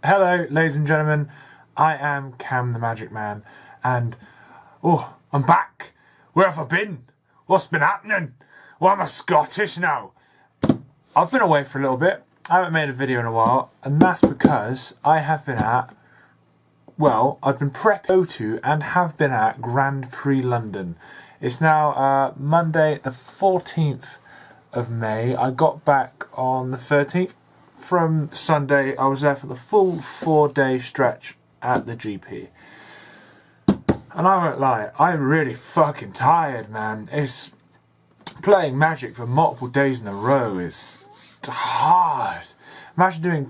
Hello, ladies and gentlemen. I am Cam the Magic Man, and I'm back. Where have I been? What's been happening? Well, I'm a Scottish now. I've been away for a little bit. I haven't made a video in a while, and that's because I have been I've been prepping to and have been at Grand Prix London. It's now Monday, the 14th of May. I got back on the 13th. From Sunday, I was there for the full 4-day stretch at the GP. And I won't lie, I'm really fucking tired, man. It's playing Magic for multiple days in a row is hard. Imagine doing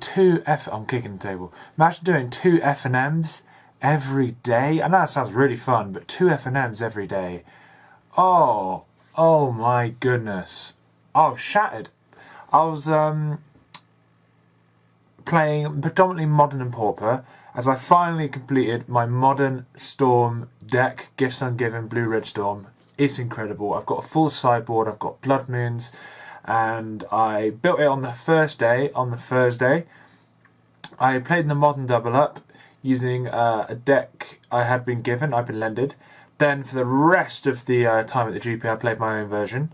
I'm kicking the table. Imagine doing 2 F&Ms every day. I know that sounds really fun, but 2 F&Ms every day. Oh my goodness. I was shattered. I was playing predominantly Modern and Pauper as I finally completed my Modern Storm deck, Gifts Ungiven, Blue-Red Storm. It's incredible. I've got a full sideboard, I've got Blood Moons, and I built it on the first day, on the Thursday. I played in the Modern Double Up using a deck I had been given, I'd been lended. Then for the rest of the time at the GP I played my own version,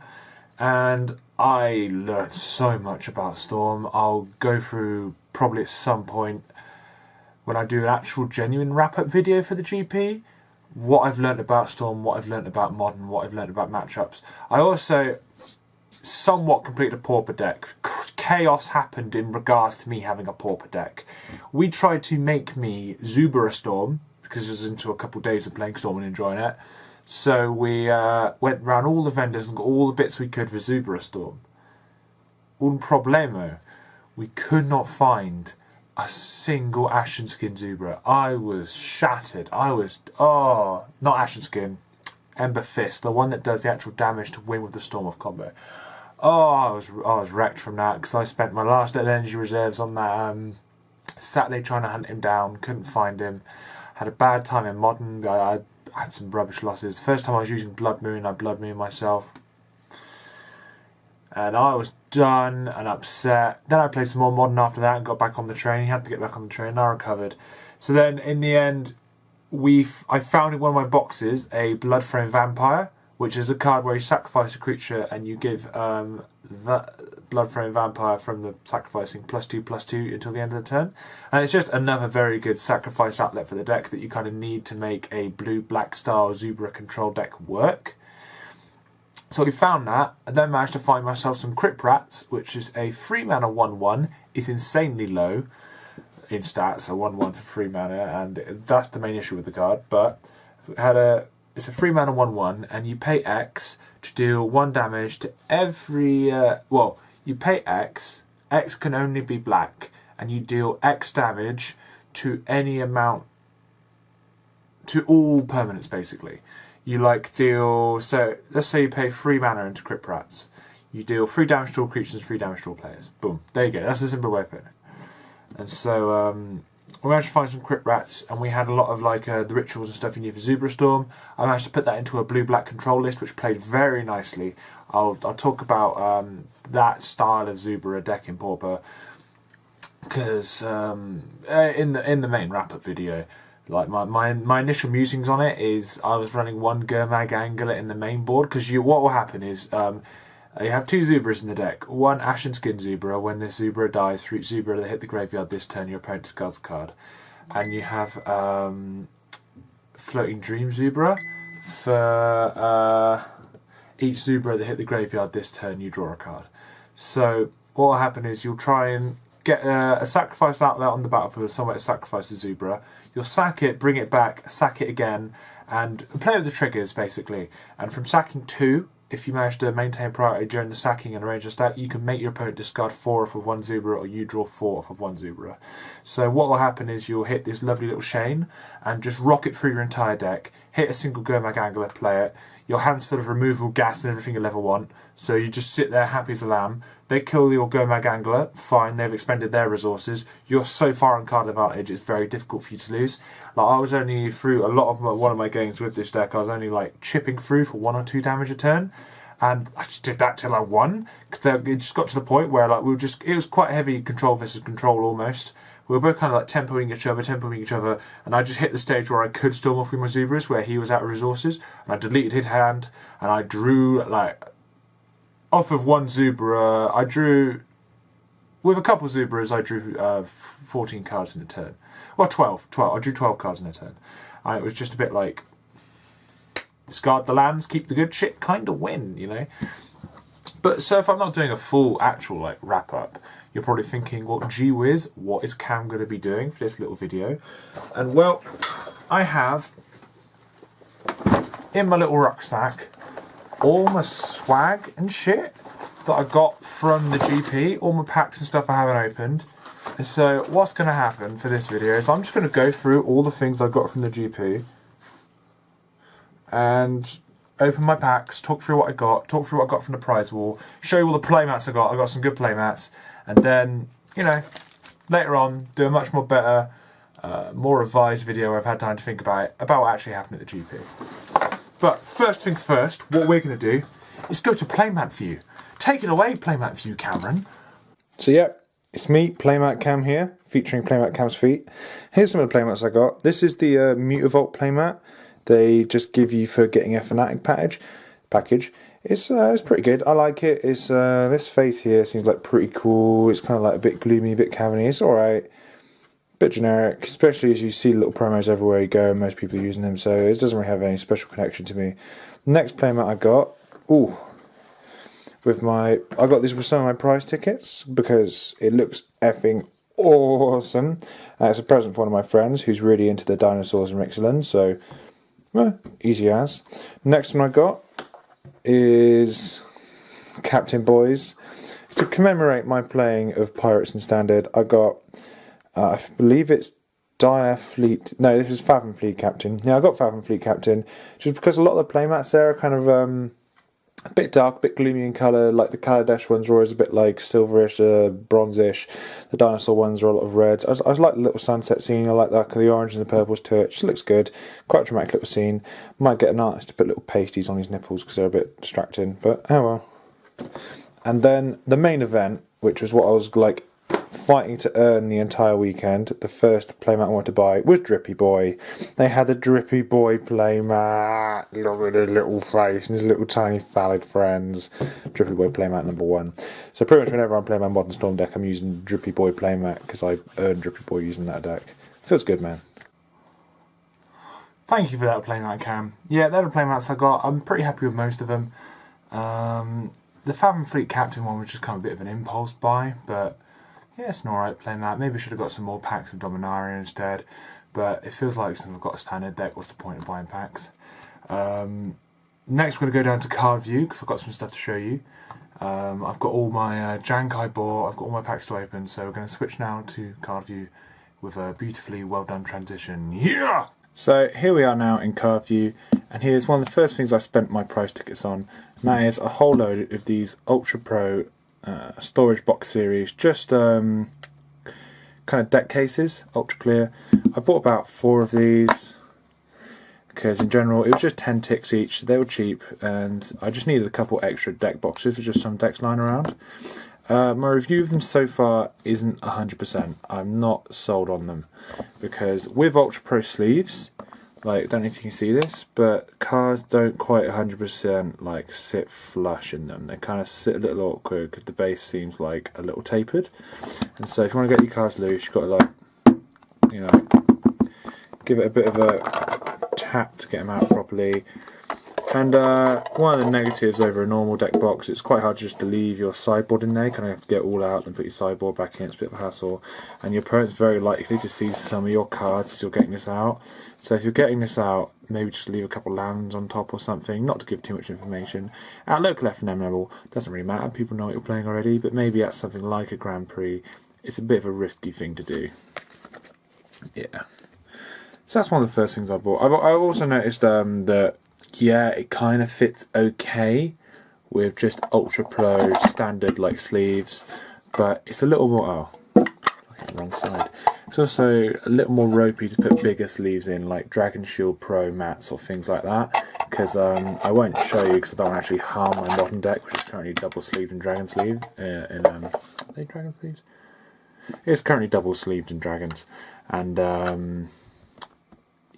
and I learned so much about Storm. I'll go through probably at some point when I do an actual genuine wrap-up video for the GP, what I've learnt about Storm, what I've learnt about Modern, what I've learnt about matchups. I also somewhat completed a Pauper deck. Chaos happened in regards to me having a Pauper deck. We tried to make me Zubra Storm, because it was into a couple of days of playing Storm and enjoying it. So we went around all the vendors and got all the bits we could for Zubra Storm. Un problemo. We could not find a single Ashen Skin Zubra. I was shattered. Not Ashen Skin, Ember Fist, the one that does the actual damage to win with the Storm of combo. I was wrecked from that because I spent my last energy reserves on that Saturday trying to hunt him down. Couldn't find him. Had a bad time in Modern. I had some rubbish losses. The first time I was using Blood Moon, I Blood Moon myself. And I was done and upset. Then I played some more Modern after that and got back on the train. Had to get back on the train and I recovered. So then in the end, I found in one of my boxes a Bloodframe Vampire, which is a card where you sacrifice a creature and you give that Bloodframe Vampire from the sacrificing +2/+2 until the end of the turn. And it's just another very good sacrifice outlet for the deck that you kind of need to make a blue-black style Zubra control deck work. So we found that, and then managed to find myself some Crypt Rats, which is a 3-mana 1/1, is insanely low in stats, a 1/1 for 3 mana, and that's the main issue with the card. But it's a 3-mana 1/1, and you pay X to deal 1 damage to every. You pay X. X can only be black, and you deal X damage to any amount, to all permanents basically. You so let's say you pay 3 mana into Crypt Rats. You deal 3 damage to all creatures, 3 damage to all players. Boom. There you go. That's a simple way of putting it. And so we managed to find some Crypt Rats, and we had a lot of the rituals and stuff you need for Zubra Storm. I managed to put that into a blue-black control list, which played very nicely. I'll talk about that style of Zubra deck in Pauper, because in the main wrap-up video. Like my initial musings on it is I was running 1 Gurmag Angler in the main board, because what will happen is you have 2 Zubras in the deck. 1 Ashen Skin Zubra. When this Zubra dies, for each Zubra that hit the graveyard this turn, your opponent discards a card. And you have Floating Dream Zubra. For each Zubra that hit the graveyard this turn, you draw a card. So what will happen is you'll try and get a sacrifice outlet on the battlefield, somewhere to sacrifice a Zubra. You'll sack it, bring it back, sack it again, and play with the triggers basically. And from sacking 2, if you manage to maintain priority during the sacking and arrange a stack, you can make your opponent discard 4 off of 1 Zubra, or you draw 4 off of 1 Zubra. So what will happen is you'll hit this lovely little chain and just rock it through your entire deck, hit a single Gurmag Angler, play it. Your hand's full of removal, gas and everything you'll ever want. So you just sit there happy as a lamb. They kill your Gurmag Angler, fine, they've expended their resources. You're so far on card advantage, it's very difficult for you to lose. I was only through one of my games with this deck, I was only chipping through for 1 or 2 damage a turn. And I just did that till I won, because it just got to the point where like it was quite heavy control versus control almost. We were both kind of like tempoing each other, and I just hit the stage where I could storm off with my Zubras, where he was out of resources, and I deleted his hand, and I drew, like, off of one Zubra, I drew, with a couple Zubras, I drew 14 cards in a turn. Well, 12, I drew 12 cards in a turn. And it was just a bit like, discard the lands, keep the good shit, kind of win, you know? But so if I'm not doing a full actual like wrap up, you're probably thinking, well, gee whiz, what is Cam going to be doing for this little video? And well, I have in my little rucksack all my swag and shit that I got from the GP, all my packs and stuff I haven't opened. And so what's going to happen for this video is I'm just going to go through all the things I got from the GP and open my packs, talk through what I got, talk through what I got from the prize wall, show you all the playmats I got. I got some good playmats, and then, you know, later on do a much more better, more revised video where I've had time to think about what actually happened at the GP. But first things first, what we're going to do is go to playmat view. Take it away, playmat view, Cameron. So yeah, it's me, Playmat Cam here, featuring Playmat Cam's feet. Here's some of the playmats I got. This is the Mutavault playmat. They just give you for getting a Fnatic package. It's pretty good. I like it. It's this face here seems like pretty cool. It's kind of like a bit gloomy, a bit cavity. It's alright. Bit generic, especially as you see little promos everywhere you go and most people are using them, so it doesn't really have any special connection to me. Next playmat I got, I got this with some of my prize tickets because it looks effing awesome. It's a present for one of my friends who's really into the dinosaurs in Mixerland, so easy as. Next one I got is Captain Boys. To commemorate my playing of Pirates in Standard, I got, I believe it's Dire Fleet. No, this is Fathom Fleet Captain. Yeah, I got Fathom Fleet Captain just because a lot of the playmats there are kind of a bit dark, a bit gloomy in colour. Like the Kaladesh ones are always a bit like silverish, bronzish. The dinosaur ones are a lot of reds. I like the little sunset scene. I like that, the orange and the purples to it. Just looks good. Quite a dramatic little scene. Might get an artist to put little pasties on his nipples because they're a bit distracting, but oh well. And then the main event, which was what I was like fighting to earn the entire weekend, the first playmat I wanted to buy was Drippy Boy. They had a Drippy Boy playmat. Look at his little face and his little tiny phallic friends. Drippy Boy playmat number 1. So pretty much whenever I'm playing my Modern Storm deck, I'm using Drippy Boy playmat because I earned Drippy Boy using that deck. Feels good, man. Thank you for that playmat, Cam. Yeah, they're the playmats I got. I'm pretty happy with most of them. The Fathom Fleet Captain one was just kind of a bit of an impulse buy, but yeah, it's an alright playmat. Maybe I should have got some more packs of Dominaria instead, but it feels like since I've got a standard deck, what's the point of buying packs? Next we're going to go down to card view, because I've got some stuff to show you. I've got all my jank I bought, I've got all my packs to open, so we're going to switch now to card view with a beautifully well done transition. Yeah! So here we are now in card view, and here's one of the first things I spent my prize tickets on, and that is a whole load of these Ultra Pro storage box series, just kind of deck cases, ultra clear. I bought about 4 of these because in general it was just 10 ticks each. They were cheap and I just needed a couple extra deck boxes for just some decks lying around. My review of them so far isn't 100%. I'm not sold on them because with Ultra Pro sleeves, like, I don't know if you can see this, but cards don't quite 100% like sit flush in them. They kind of sit a little awkward because the base seems like a little tapered. And so if you want to get your cards loose, you've got to like, you know, give it a bit of a tap to get them out properly. And one of the negatives over a normal deck box, it's quite hard just to leave your sideboard in there. You kind of have to get it all out and put your sideboard back in. It's a bit of a hassle. And your opponent's very likely to see some of your cards as you're getting this out. So if you're getting this out, maybe just leave a couple lands on top or something, not to give too much information. At local F&M level, doesn't really matter, people know what you're playing already, but maybe at something like a Grand Prix, it's a bit of a risky thing to do. Yeah. So that's one of the first things I bought. I've also noticed that, yeah, it kind of fits okay with just Ultra Pro standard like sleeves, but it's a little more, wrong side. It's also a little more ropey to put bigger sleeves in, like Dragon Shield Pro mats or things like that, because I won't show you because I don't want to actually harm my modern deck, which is currently double sleeved in Dragon Sleeve. Are they Dragon Sleeves? It's currently double sleeved in Dragons, and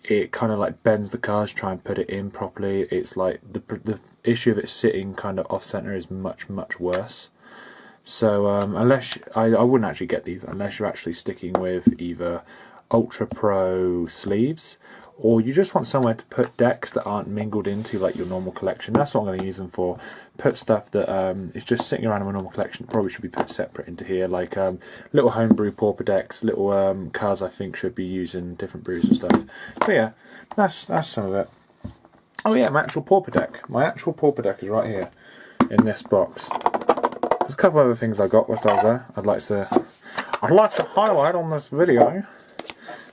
it kind of like bends the cards, try and put it in properly. It's like the issue of it sitting kind of off center is much worse. So unless I wouldn't actually get these unless you're actually sticking with either Ultra Pro sleeves, or you just want somewhere to put decks that aren't mingled into like your normal collection. That's what I'm going to use them for. Put stuff that is just sitting around in my normal collection. Probably should be put separate into here, like little homebrew pauper decks, little cards I think should be used in different brews and stuff. So yeah, that's some of it. Oh yeah, my actual pauper deck. My actual pauper deck is right here in this box. There's a couple other things I got whilst I was there. I'd like to highlight on this video.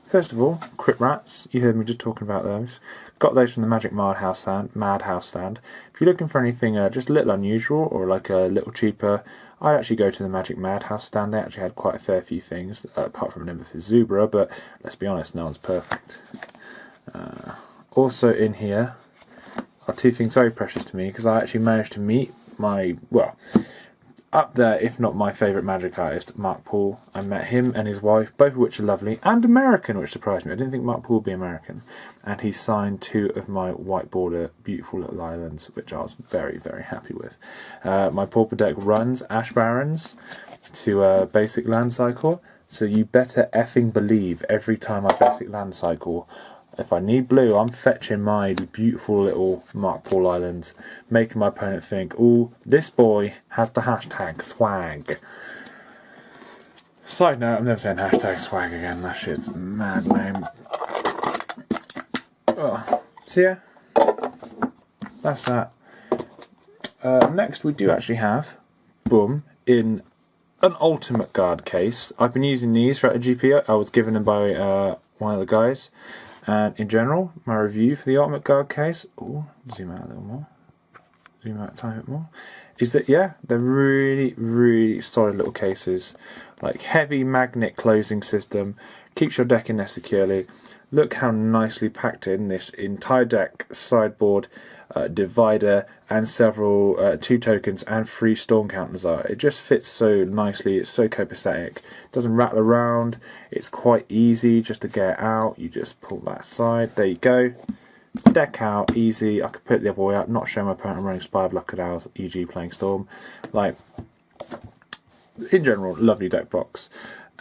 First of all, Crypt Rats. You heard me just talking about those. Got those from the Magic Madhouse stand. If you're looking for anything just a little unusual or like a little cheaper, I'd actually go to the Magic Madhouse stand. They actually had quite a fair few things, apart from Nimbiphus Zubra, but let's be honest, no one's perfect. Also in here are two things very precious to me, because I actually managed to meet my, well, up there, if not my favourite Magic artist, Mark Paul. I met him and his wife, both of which are lovely, and American, which surprised me. I didn't think Mark Paul would be American. And he signed 2 of my white border beautiful little islands, which I was very happy with. My pauper deck runs Ash Barrens to basic land cycle, so you better effing believe every time I basic land cycle, if I need blue, I'm fetching my beautiful little Mark Paul Islands, making my opponent think, ooh, this boy has the hashtag swag. Side note, I'm never saying hashtag swag again, that shit's mad lame. Oh, so yeah, that's that. Next we do actually have, boom, in an Ultimate Guard case. I've been using these throughout the GP. I was given them by one of the guys. And in general, my review for the Ultimate Guard case, ooh, zoom out a little more, zoom out a tiny bit more, is that, yeah, they're really solid little cases. Like, heavy magnet closing system, keeps your deck in there securely. Look how nicely packed in this entire deck, sideboard, divider, and several 2 tokens and 3 storm counters are. It just fits so nicely, it's so copacetic. Doesn't rattle around, it's quite easy just to get out. You just pull that aside, there you go. Deck out, easy. I could put it the other way out, not show my opponent I'm running Spire of Luck Canals, e.g. playing Storm. Like, in general, lovely deck box.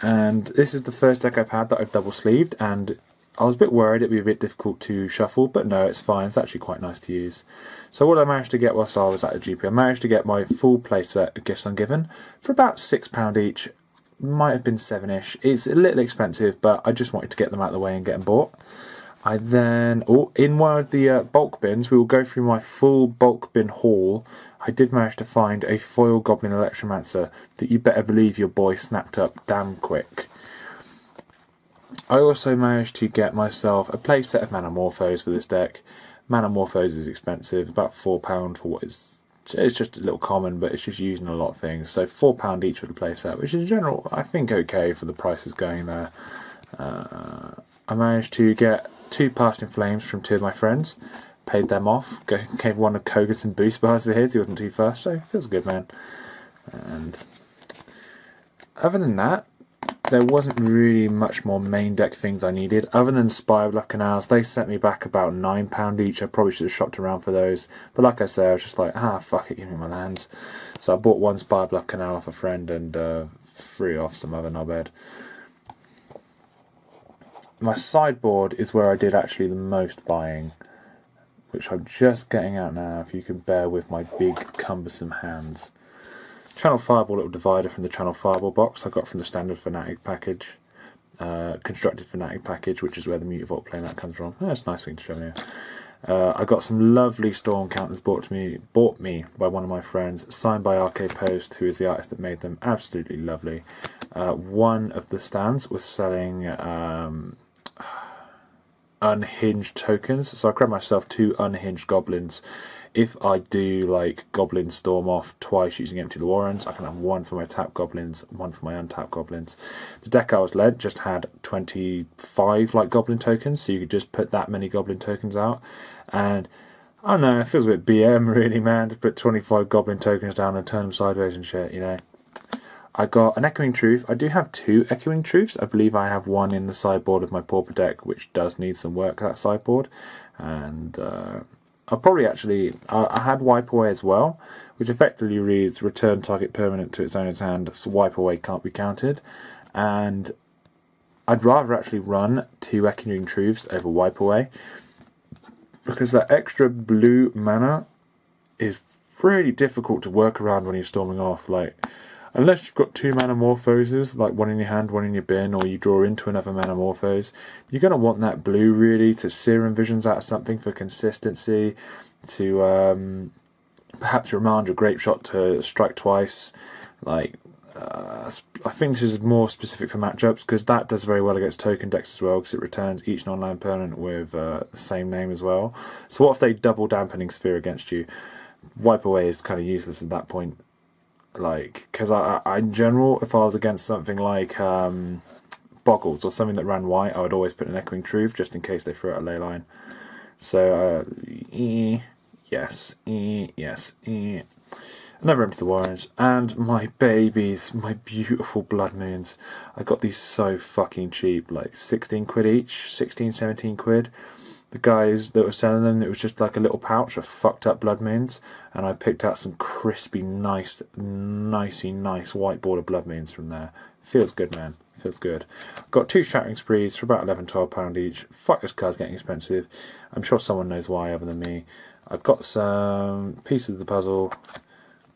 And this is the first deck I've had that I've double sleeved, and I was a bit worried it'd be a bit difficult to shuffle, but no, it's fine. It's actually quite nice to use. So what I managed to get whilst I was at a GP, I managed to get my full playset of Gifts Ungiven for about £6 each. Might have been 7ish. It's a little expensive, but I just wanted to get them out of the way and get them bought. I then, in one of the bulk bins, we will go through my full bulk bin haul. I did manage to find a foil Goblin Electromancer that you better believe your boy snapped up damn quick. I also managed to get myself a playset of Manamorphose for this deck. Manamorphose is expensive, about £4 for what is... It's just a little common, but it's just using a lot of things. So £4 each for the playset, which in general, I think okay for the prices going there. I managed to get 2 Past in Flames from 2 of my friends. Paid them off. Gave one of Koga some boost bars for his. He wasn't too fast, so feels good, man. And other than that, there wasn't really much more main deck things I needed. Other than Spire of Luck Canals, they sent me back about £9 each. I probably should have shopped around for those. But like I say, I was just like, fuck it, give me my lands. So I bought 1 Spire of Luck Canal off a friend and 3 off some other knobhead. My sideboard is where I did actually the most buying, which I'm just getting out now, if you can bear with my big cumbersome hands. Channel Fireball little divider from the Channel Fireball box I got from the standard Fnatic package. Constructed Fnatic package, which is where the Mutavault playmat comes from. That's a nice thing to show you. I got some lovely storm counters bought me by one of my friends, signed by RK Post, who is the artist that made them. Absolutely lovely. One of the stands was selling unhinged tokens, so I grabbed myself 2 unhinged goblins. If I do like Goblin Storm off twice using Empty the Warrens, I can have 1 for my tapped goblins, 1 for my untapped goblins. The deck I was led just had 25 like goblin tokens, so you could just put that many goblin tokens out. And I don't know, it feels a bit BM really, man, to put 25 goblin tokens down and turn them sideways and shit, you know. I got an Echoing Truth. I do have 2 Echoing Truths. I believe I have one in the sideboard of my Pauper deck, which does need some work, that sideboard. And I'll probably actually... I had Wipe Away as well, which effectively reads return target permanent to its owner's hand, so Wipe Away can't be counted. And I'd rather actually run 2 Echoing Truths over Wipe Away, because that extra blue mana is really difficult to work around when you're storming off. Like, unless you've got 2 Manamorphoses, like one in your hand, one in your bin, or you draw into another Manamorphose, you're going to want that blue really to Serum Visions out of something for consistency, to perhaps remand your Grape Shot to strike twice. Like, I think this is more specific for matchups, because that does very well against token decks as well, because it returns each non-land permanent with the same name as well. So what if they double Dampening Sphere against you? Wipe Away is kind of useless at that point. Like, because I in general, if I was against something like Boggles or something that ran white, I would always put an Echoing Truth just in case they threw out a ley line. So yes. Never empty the warrants. And my babies, my beautiful Blood Moons. I got these so fucking cheap, like 16 quid each, 16, 17 quid. The guys that were selling them, it was just like a little pouch of fucked up Blood Moons, and I picked out some crispy, nice white border Blood Moons from there. Feels good, man. Feels good. Got 2 Shattering Sprees for about £11, £12 each. Fuck, this card's getting expensive. I'm sure someone knows why other than me. I've got some pieces of the puzzle.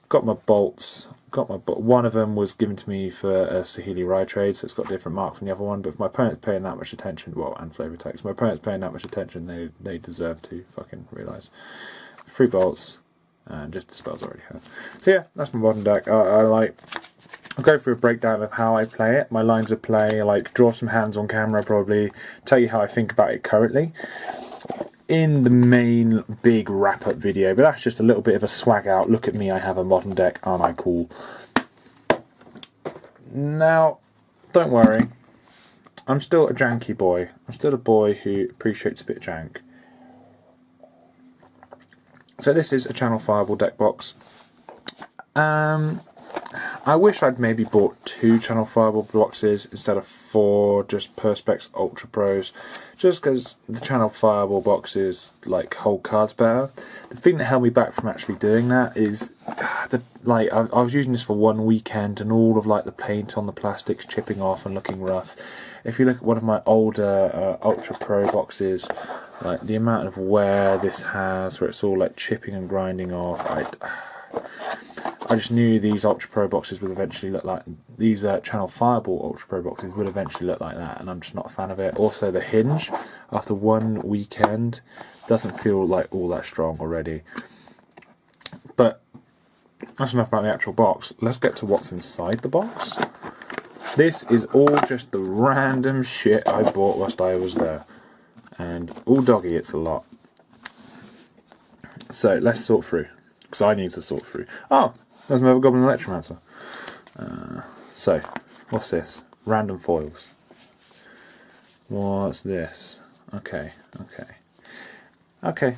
Got my bolts. One of them was given to me for a Saheeli Rye trade, so it's got a different mark from the other one. But if my opponent's paying that much attention, well, and flavor text, my opponent's paying that much attention, they deserve to fucking realise. 3 bolts, and just the spells I already have. So yeah, that's my modern deck. I'll go through a breakdown of how I play it, my lines of play, like draw some hands on camera probably, tell you how I think about it currently, in the main big wrap-up video, but that's just a little bit of a swag out. Look at me, I have a modern deck, aren't I cool? Now, don't worry, I'm still a janky boy. I'm still a boy who appreciates a bit of jank. So this is a Channel Fireball deck box. I wish I'd maybe bought 2 Channel Fireball boxes instead of 4 just Perspex Ultra Pros, just because the Channel Fireball boxes like hold cards better. The thing that held me back from actually doing that is I was using this for one weekend and all of like the paint on the plastics chipping off and looking rough. If you look at one of my older Ultra Pro boxes, like the amount of wear this has, where it's all like chipping and grinding off, I just knew these Ultra Pro boxes would eventually look like, these Channel Fireball Ultra Pro boxes would eventually look like that, and I'm just not a fan of it. Also, the hinge, after one weekend, doesn't feel like all that strong already. But that's enough about the actual box. Let's get to what's inside the box. This is all just the random shit I bought whilst I was there. And all doggy, it's a lot. So, let's sort through. Because I need to sort through. Oh! There's my other Goblin Electromancer. So, what's this? Random foils. What's this? Okay,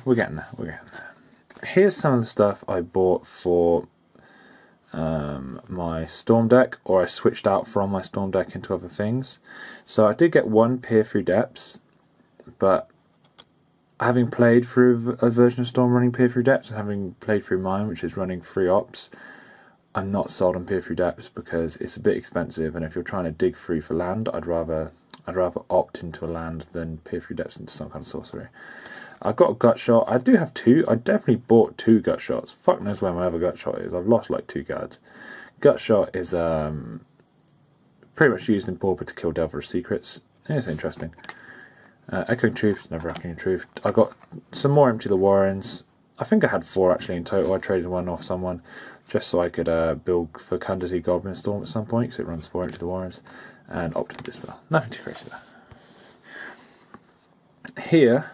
we're getting there. Here's some of the stuff I bought for my Storm deck, or I switched out from my Storm deck into other things. So I did get 1 Peer Through Depths, but having played through a version of Storm running Peer Through Depths, and having played through mine, which is running 3 ops, I'm not sold on Peer Through Depths because it's a bit expensive, and if you're trying to dig through for land, I'd rather opt into a land than Peer Through Depths into some kind of sorcery. I've got a Gut Shot. I do have 2. I definitely bought 2 Gut Shots. Fuck knows where my other Gut Shot is. I've lost like 2 cards. Gut Shot is pretty much used in Pauper to kill Delver's Secrets. It's interesting. Echoing Truth, never Echoing Truth. I got some more Empty the Warrens. I think I had 4 actually in total. I traded 1 off someone just so I could build Fecundity Goblin Storm at some point, because it runs 4 Empty the Warrens, and Optic Dispel. Nothing too crazy there. Here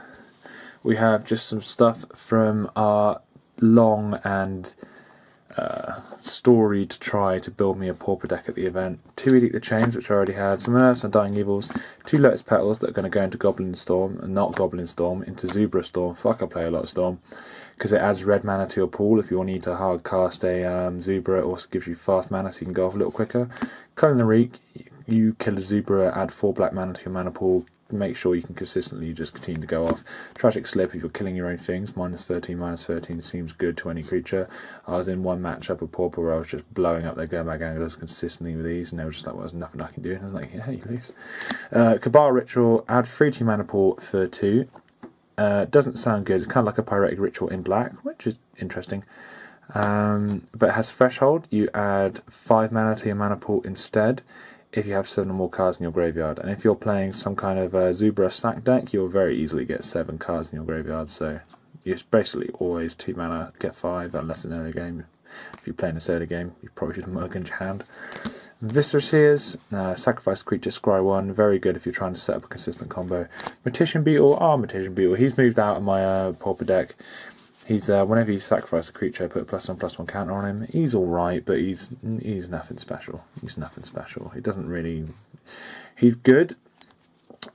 we have just some stuff from our long and story to try to build me a pauper deck at the event. 2 Edict the Chains, which I already had, some Unearths and Dying Evils, 2 Lotus Petals that are going to go into Goblin Storm, and not Goblin Storm, into Zubra Storm. Fuck, I play a lot of Storm, because it adds red mana to your pool. If you need to hard cast a Zubra, it also gives you fast mana so you can go off a little quicker. Culling the Reek, you kill a Zubra, add 4 black mana to your mana pool, make sure you can consistently just continue to go off. Tragic Slip, if you're killing your own things, -13 seems good to any creature. I was in one matchup with Pauper where I was just blowing up their go back anglers consistently with these, and they were just like, well, there's nothing I can do. And I was like, yeah, you lose. Cabal Ritual, add 3 to your mana pool for 2. Doesn't sound good. It's kind of like a Pyretic Ritual in black, which is interesting. But it has Threshold. You add 5 mana to your mana pool instead if you have 7 or more cards in your graveyard. And if you're playing some kind of Zubra sack deck, you'll very easily get 7 cards in your graveyard. So it's basically always 2 mana, get 5, unless in early game. If you're playing a early game, you probably should mulligan your hand. Viscera Seers, sacrifice creature, scry 1, very good if you're trying to set up a consistent combo. Mortician Beetle, Mortician Beetle, he's moved out of my pauper deck. He's whenever you sacrifice a creature, I put a +1/+1 counter on him. He's alright, but he's nothing special. He's nothing special. He doesn't really... He's good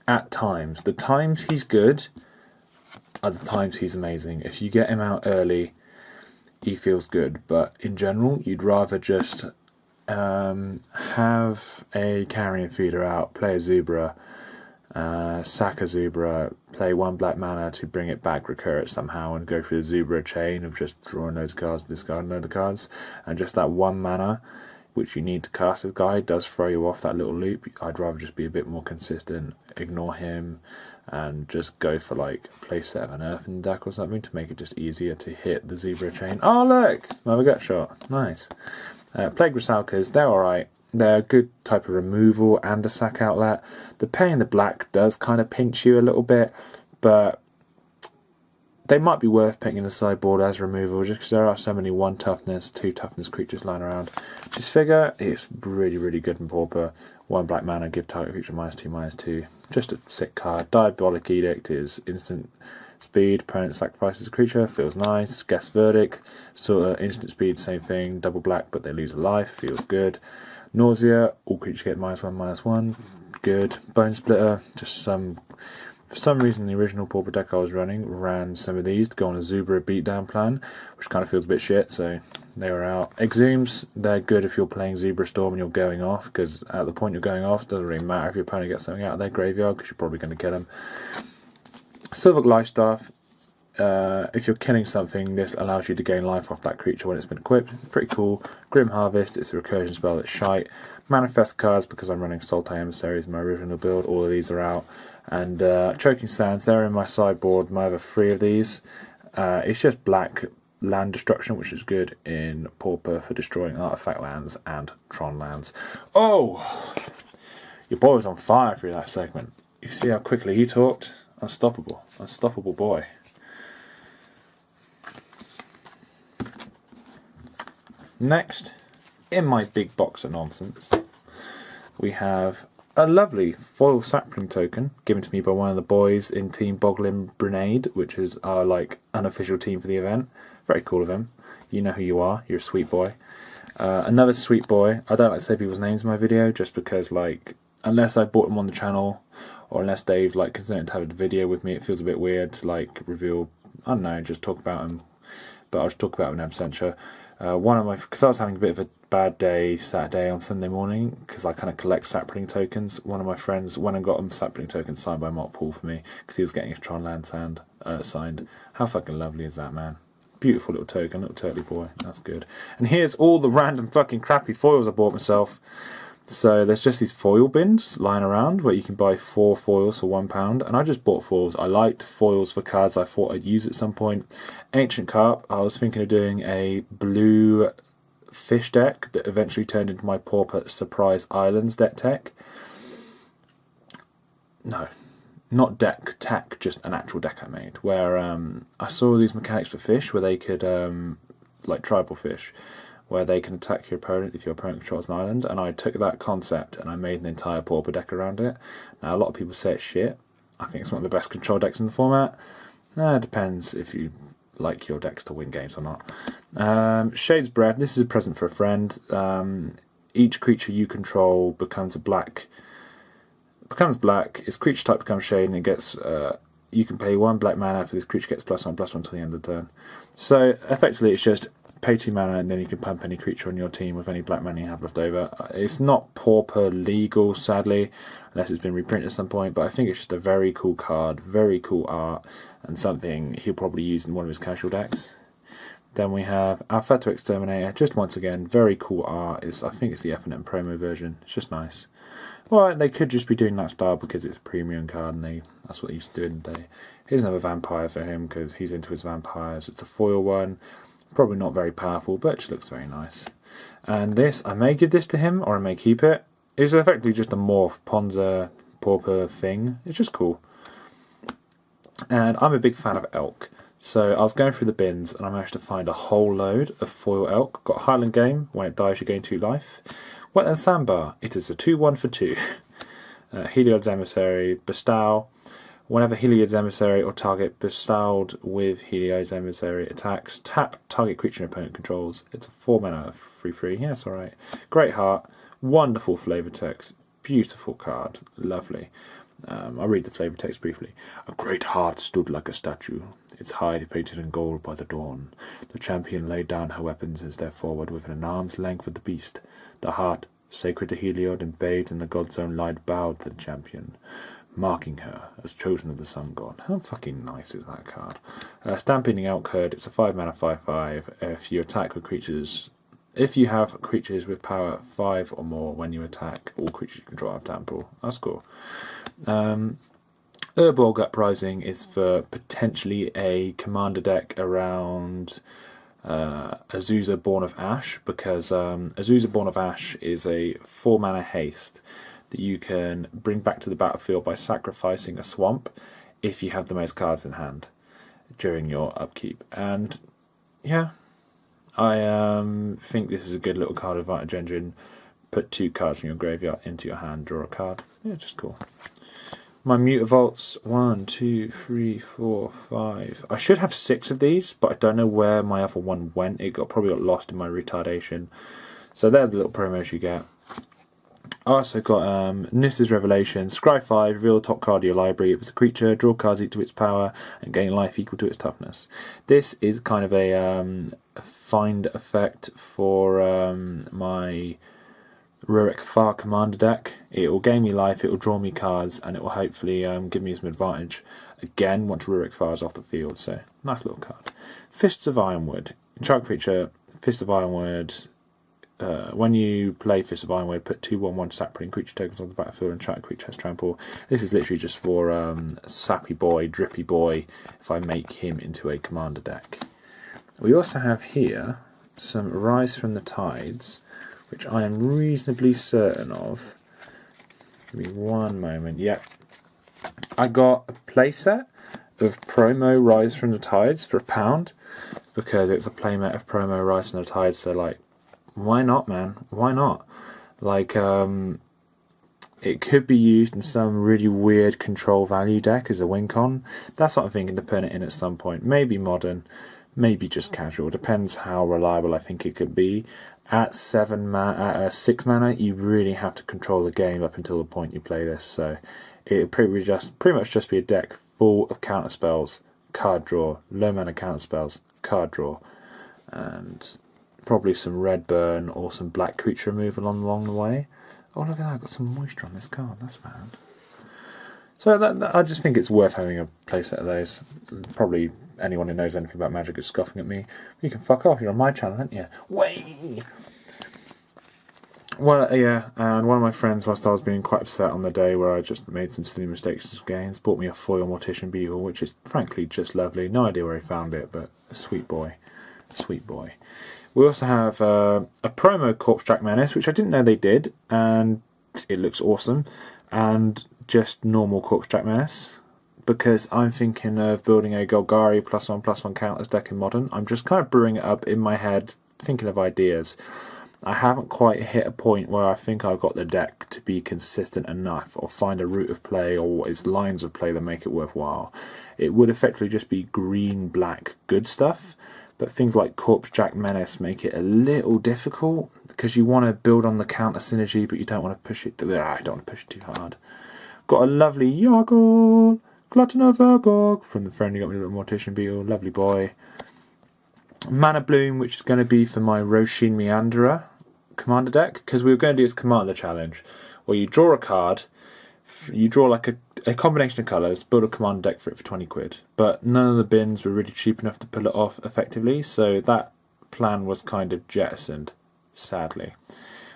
at times. The times he's good are the times he's amazing. If you get him out early, he feels good. But in general, you'd rather just have a carrion feeder out, play a Zubra, sack a Zubra, play 1 black mana to bring it back, recur it somehow, and go through the Zubra chain of just drawing those cards, discarding those cards, and just that 1 mana which you need to cast this guy does throw you off that little loop. I'd rather just be a bit more consistent, ignore him, and just go for like play 7 Earth in the deck or something to make it just easier to hit the Zebra chain. Oh look! Another gut shot. Nice. Plague Rusalkas, they're alright. They're a good type of removal and a sack outlet. The paying the black does kind of pinch you a little bit, but they might be worth picking in the sideboard as removal just because there are so many 1 toughness, 2 toughness creatures lying around. Just figure it's really, really good in Pauper. 1 black mana, give target creature -2/-2. Just a sick card. Diabolic Edict is instant speed, opponent sacrifices a creature, feels nice. Guess Verdict, sort of instant speed, same thing, double black but they lose a life, feels good. Nausea, all creatures get -1/-1, good. Bone Splitter, just for some reason the original Pauper deck I was running ran some of these to go on a Zubra beatdown plan, which kind of feels a bit shit, so they were out. Exhumes, they're good if you're playing Zebra Storm and you're going off, because at the point you're going off, it doesn't really matter if your opponent gets something out of their graveyard, because you're probably going to kill them. Silver Lifestaff, if you're killing something, this allows you to gain life off that creature when it's been equipped. Pretty cool. Grim Harvest, it's a recursion spell that's shite. Manifest cards, because I'm running Sultai Emissaries in my original build, all of these are out. And Choking Sands, they're in my sideboard, my other 3 of these. It's just black land destruction, which is good in Pauper for destroying artifact lands and Tron lands. Oh! Your boy was on fire through that segment. You see how quickly he talked? Unstoppable. Unstoppable boy. Next, in my big box of nonsense, we have a lovely foil sapling token given to me by one of the boys in Team Boglin Brigade, which is our like unofficial team for the event. Very cool of him. You know who you are. You're a sweet boy. Another sweet boy. I don't like to say people's names in my video just because, like, unless I bought them on the channel or unless they've like consented to have a video with me, it feels a bit weird to like reveal. I don't know, just talk about them. But I'll just talk about them in absentia. Because I was having a bit of a bad day Saturday on Sunday morning, because I kind of collect sapling tokens. One of my friends went and got a sapling token signed by Mark Paul for me, because he was getting his Tron Land signed. How fucking lovely is that, man? Beautiful little token, little turtly boy. That's good. And here's all the random fucking crappy foils I bought myself. So there's just these foil bins lying around where you can buy 4 foils for £1, and I just bought foils. I liked foils for cards I thought I'd use at some point. Ancient Carp, I was thinking of doing a blue fish deck that eventually turned into my Pauper Surprise Islands deck tech. No, not deck tech, just an actual deck I made, where I saw these mechanics for fish where they could, like tribal fish, where they can attack your opponent if your opponent controls an island, and I took that concept and I made an entire Pauper deck around it. Now a lot of people say it's shit. I think it's one of the best control decks in the format. It depends if you like your decks to win games or not. Shade's Breath. This is a present for a friend. Each creature you control becomes black. Its creature type becomes Shade, and it gets. You can pay 1 black mana for this creature gets +1/+1 until the end of the turn. So effectively, it's just pay 2 mana, and then you can pump any creature on your team with any black mana you have left over. It's not pauper legal, sadly, unless it's been reprinted at some point, but I think it's just a very cool card, very cool art, and something he'll probably use in one of his casual decks. Then we have Alphato Exterminator, just once again, very cool art. I think it's the F&M promo version, it's just nice. Well, they could just be doing that style because it's a premium card and that's what they used to do in the day. Here's another vampire for him because he's into his vampires. It's a foil one, probably not very powerful, but it just looks very nice. And this, I may give this to him or I may keep it. It's effectively just a morph, Ponza, Pauper thing. It's just cool. And I'm a big fan of Elk. So I was going through the bins and I managed to find a whole load of foil Elk. Got Highland Game, when it dies you gain 2 life. Wetland Sandbar, it is a 2/1 for 2. Heliod's Emissary, Bestow. Whenever Heliod's Emissary or target bestowed with Heliod's Emissary attacks, tap target creature and opponent controls. It's a 4 mana 3/3. Yeah, it's alright. Great Heart, wonderful flavour text, beautiful card, lovely. I'll read the flavour text briefly. A great heart stood like a statue, its hide painted in gold by the dawn. The champion laid down her weapons and stepped forward within an arm's length of the beast. The heart, sacred to Heliod and bathed in the god's own light, bowed to the champion, marking her as chosen of the sun god. How fucking nice is that card? Stampeding Elk Herd, it's a 5 mana 5/5. If you attack with creatures... If you have creatures with power 5 or more when you attack, all creatures you control have Tampool. That's cool. Urborg Uprising is for potentially a commander deck around Azusa Born of Ash, because Azusa Born of Ash is a 4 mana haste that you can bring back to the battlefield by sacrificing a swamp if you have the most cards in hand during your upkeep. And yeah, I think this is a good little card advantage engine. Put 2 cards from your graveyard into your hand, draw a card. Yeah, just cool. My Mutavaults, 1, 2, 3, 4, 5. I should have 6 of these, but I don't know where my other one went. It probably got lost in my retardation. So they're the little promos you get. I also got Nissa's Revelation. Scry 5, reveal the top card of your library. If it's a creature, draw cards equal to its power and gain life equal to its toughness. This is kind of a find effect for my Rurik Far Commander deck. It will gain me life, it will draw me cards, and it will hopefully give me some advantage again once Rurik Far is off the field. So, nice little card. Fists of Ironwood. Enchant creature, Fist of Ironwood. When you play Fist of Ironwood, put 2/1/1 sap-putting creature tokens on the battlefield and enchant creature has trample. This is literally just for Sappy Boy, Drippy Boy, if I make him into a commander deck. We also have here some Rise from the Tides, which I am reasonably certain of. Give me one moment. Yep. I got a playset of promo Rise from the Tides for £1 because it's a playmat of promo Rise from the Tides, so like, why not, man? Why not? Like, it could be used in some really weird control value deck as a win con. That's what I'm thinking to put it in at some point. Maybe modern, maybe just casual. Depends how reliable I think it could be. At 6 mana, you really have to control the game up until the point you play this. So it'll pretty much just be a deck full of counter spells, card draw, low mana counter spells, card draw, and probably some red burn or some black creature removal along the way. Oh, look at that, I've got some moisture on this card, that's bad. So I just think it's worth having a playset of those. Probably anyone who knows anything about Magic is scoffing at me. You can fuck off, you're on my channel, aren't you? Way! Well, yeah, and one of my friends, whilst I was being quite upset on the day where I just made some silly mistakes in games, bought me a foil Mortician Beetle, which is frankly just lovely. No idea where he found it, but a sweet boy. Sweet boy. We also have a promo Corpse Track Menace, which I didn't know they did, and it looks awesome. And just normal Corpse Track Menace, because I'm thinking of building a Golgari +1/+1 counters deck in Modern. I'm just kind of brewing it up in my head, thinking of ideas. I haven't quite hit a point where I think I've got the deck to be consistent enough or find a route of play or what is lines of play that make it worthwhile. It would effectively just be green, black, good stuff, but things like Corpse Jack Menace make it a little difficult because you want to build on the counter synergy, but you don't want to push it. I don't want to push it too hard. Got a lovely Yargle, Glutton of Verbog from the friend who got me a little Mortician Beetle, lovely boy. Mana Bloom, which is going to be for my Roshin Meanderer commander deck, because we were going to do this commander challenge where you draw a card, you draw like a combination of colours, build a commander deck for it for 20 quid, but none of the bins were really cheap enough to pull it off effectively, so that plan was kind of jettisoned, sadly.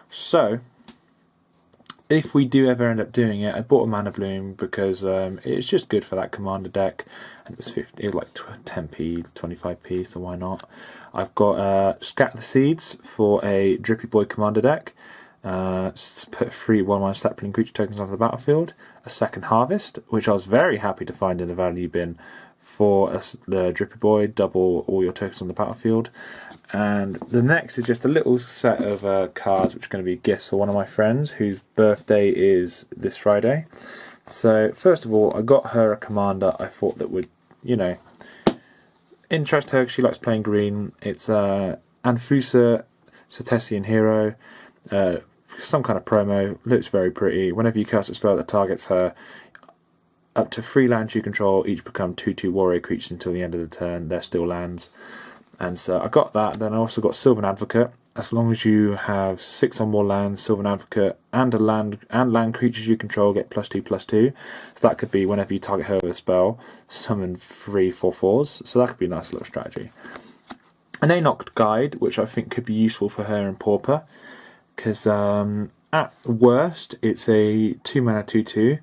So if we do ever end up doing it, I bought a Mana Bloom because it's just good for that commander deck, and it was like 10p, 25p, so why not? I've got Scatter the Seeds for a Drippy Boy commander deck. Put 3 1/1 sapling creature tokens onto the battlefield. A second Harvest, which I was very happy to find in the value bin for the Drippy Boy, double all your tokens on the battlefield. And the next is just a little set of cards which are going to be gifts for one of my friends whose birthday is this Friday. So first of all, I got her a commander I thought that would, you know, interest her because she likes playing green. It's Anfusa Cetesian Hero, some kind of promo, looks very pretty. Whenever you cast a spell that targets her, up to 3 lands you control each become 2/2 warrior creatures until the end of the turn. They're still lands. And so I got that. Then I also got Sylvan Advocate. As long as you have 6 or more lands, Sylvan Advocate and land creatures you control get +2/+2. So that could be whenever you target her with a spell, summon 3 4/4s. So that could be a nice little strategy. An Anoct Guide, which I think could be useful for her in Pauper, because at worst it's a 2 mana 2/2.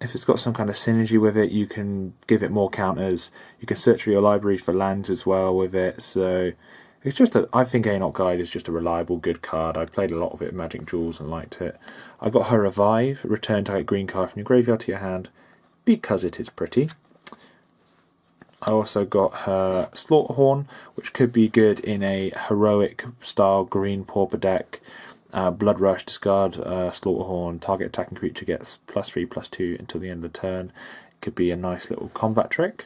If it's got some kind of synergy with it, you can give it more counters. You can search for your library for lands as well with it. So it's just I think Anoct Guide is just a reliable, good card. I played a lot of it in Magic Jewels and liked it. I got her Revive, return target green card from your graveyard to your hand, because it is pretty. I also got her Slaughterhorn, which could be good in a heroic style green pauper deck. Blood Rush, discard Slaughterhorn, target attacking creature gets +3/+2 until the end of the turn. It could be a nice little combat trick.